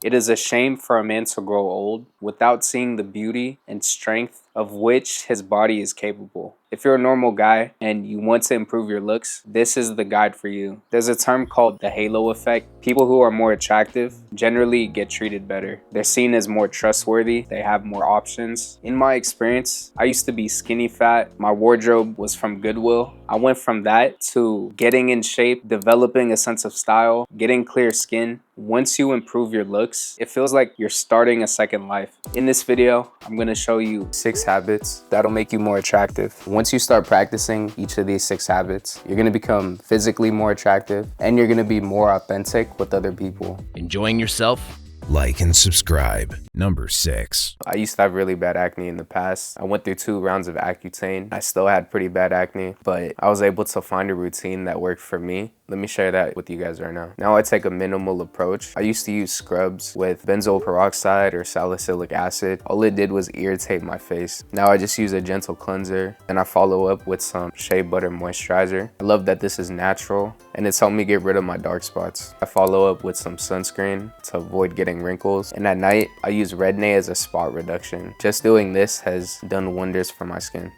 It is a shame for a man to grow old without seeing the beauty and strength of which his body is capable. If you're a normal guy and you want to improve your looks, this is the guide for you. There's a term called the halo effect. People who are more attractive generally get treated better. They're seen as more trustworthy. They have more options. In my experience, I used to be skinny fat. My wardrobe was from Goodwill. I went from that to getting in shape, developing a sense of style, getting clear skin. Once you improve your looks, it feels like you're starting a second life. In this video, I'm gonna show you 6 habits that'll make you more attractive. Once you start practicing each of these 6 habits, you're gonna become physically more attractive and you're gonna be more authentic with other people. Enjoying yourself? Like and subscribe. Number 6. I used to have really bad acne in the past. I went through 2 rounds of Accutane. I still had pretty bad acne, but I was able to find a routine that worked for me. Let me share that with you guys right now. Now I take a minimal approach. I used to use scrubs with benzoyl peroxide or salicylic acid. All it did was irritate my face. Now I just use a gentle cleanser and I follow up with some shea butter moisturizer. I love that this is natural and it's helped me get rid of my dark spots. I follow up with some sunscreen to avoid getting wrinkles. And at night, I use Rednay as a spot reduction. Just doing this has done wonders for my skin.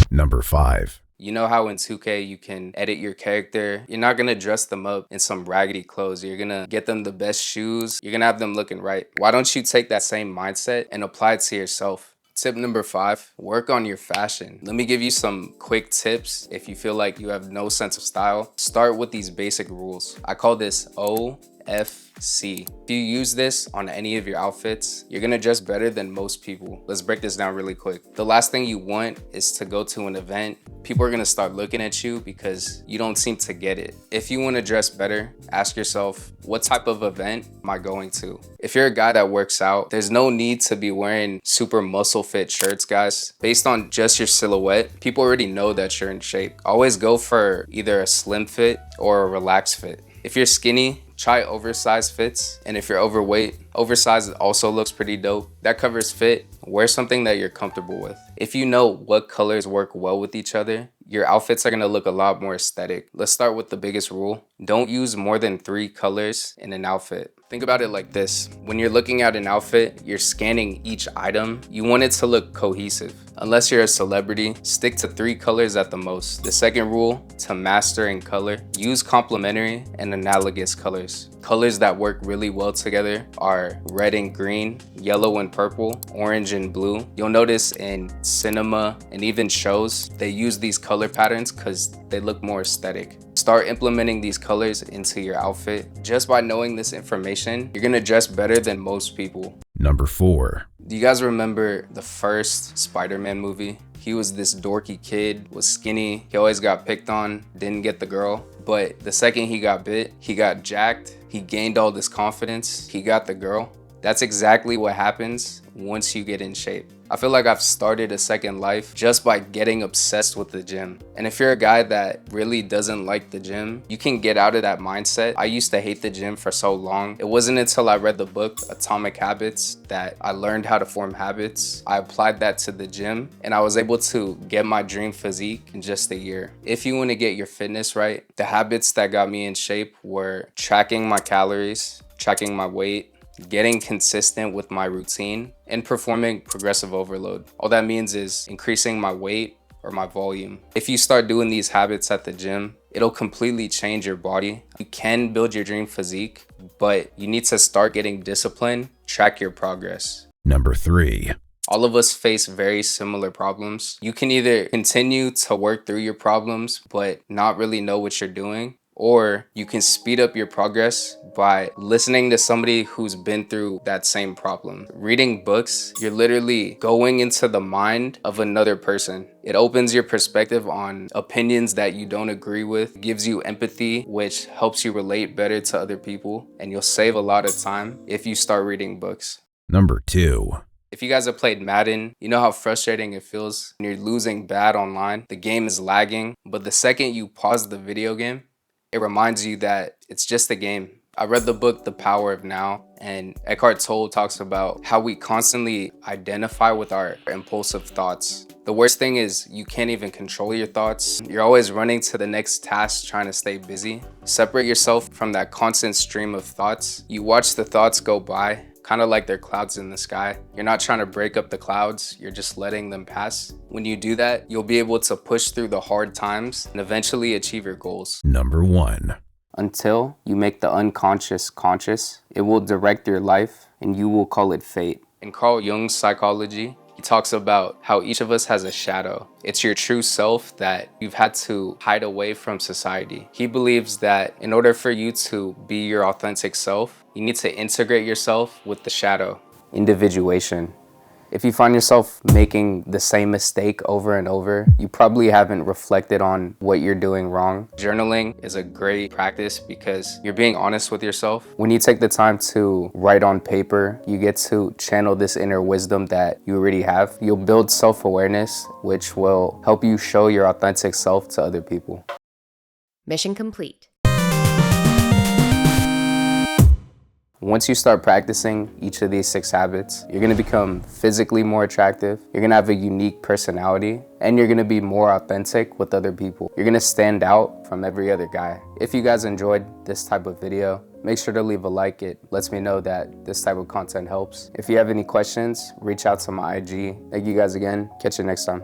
Number 5. You know how in 2K you can edit your character? You're not gonna dress them up in some raggedy clothes. You're gonna get them the best shoes. You're gonna have them looking right. Why don't you take that same mindset and apply it to yourself? Tip number 5, work on your fashion. Let me give you some quick tips if you feel like you have no sense of style. Start with these basic rules. I call this OFC. If you use this on any of your outfits, you're gonna dress better than most people. Let's break this down really quick. The last thing you want is to go to an event. People are gonna start looking at you because you don't seem to get it. If you wanna dress better, ask yourself, what type of event am I going to? If you're a guy that works out, there's no need to be wearing super muscle fit shirts, guys. Based on just your silhouette, people already know that you're in shape. Always go for either a slim fit or a relaxed fit. If you're skinny, try oversized fits. And if you're overweight, oversized also looks pretty dope. That covers fit. Wear something that you're comfortable with. If you know what colors work well with each other, your outfits are gonna look a lot more aesthetic. Let's start with the biggest rule. Don't use more than 3 colors in an outfit. Think about it like this. When you're looking at an outfit, you're scanning each item. You want it to look cohesive. Unless you're a celebrity, stick to 3 colors at the most. The second rule, to master in color, use complementary and analogous colors. Colors that work really well together are red and green, yellow and purple, orange and blue. You'll notice in cinema and even shows, they use these color patterns because they look more aesthetic. Start implementing these colors into your outfit. Just by knowing this information, you're gonna dress better than most people. Number 4. Do you guys remember the first Spider-Man movie? He was this dorky kid, was skinny, he always got picked on, didn't get the girl. But the second he got bit, he got jacked, he gained all this confidence, he got the girl. That's exactly what happens once you get in shape. I feel like I've started a second life just by getting obsessed with the gym. And if you're a guy that really doesn't like the gym, you can get out of that mindset. I used to hate the gym for so long. It wasn't until I read the book Atomic Habits that I learned how to form habits. I applied that to the gym and I was able to get my dream physique in just a year. If you want to get your fitness right, the habits that got me in shape were tracking my calories, tracking my weight, getting consistent with my routine, and performing progressive overload. All that means is increasing my weight or my volume. If you start doing these habits at the gym, it'll completely change your body. You can build your dream physique, but you need to start getting discipline, track your progress. Number 3. All of us face very similar problems. You can either continue to work through your problems, but not really know what you're doing, or you can speed up your progress by listening to somebody who's been through that same problem. Reading books, you're literally going into the mind of another person. It opens your perspective on opinions that you don't agree with, gives you empathy, which helps you relate better to other people, and you'll save a lot of time if you start reading books. Number 2. If you guys have played Madden, you know how frustrating it feels when you're losing bad online. The game is lagging, but the second you pause the video game, it reminds you that it's just a game. I read the book The Power of Now, and Eckhart Tolle talks about how we constantly identify with our impulsive thoughts. The worst thing is you can't even control your thoughts. You're always running to the next task trying to stay busy. Separate yourself from that constant stream of thoughts. You watch the thoughts go by, kind of like they're clouds in the sky. You're not trying to break up the clouds, you're just letting them pass. When you do that, you'll be able to push through the hard times and eventually achieve your goals. Number 1. Until you make the unconscious conscious, it will direct your life and you will call it fate. In Carl Jung's psychology, he talks about how each of us has a shadow. It's your true self that you've had to hide away from society. He believes that in order for you to be your authentic self, you need to integrate yourself with the shadow. Individuation. If you find yourself making the same mistake over and over, you probably haven't reflected on what you're doing wrong. Journaling is a great practice because you're being honest with yourself. When you take the time to write on paper, you get to channel this inner wisdom that you already have. You'll build self-awareness, which will help you show your authentic self to other people. Mission complete. Once you start practicing each of these 6 habits, you're gonna become physically more attractive, you're gonna have a unique personality, and you're gonna be more authentic with other people. You're gonna stand out from every other guy. If you guys enjoyed this type of video, make sure to leave a like. It lets me know that this type of content helps. If you have any questions, reach out to my IG. Thank you guys again. Catch you next time.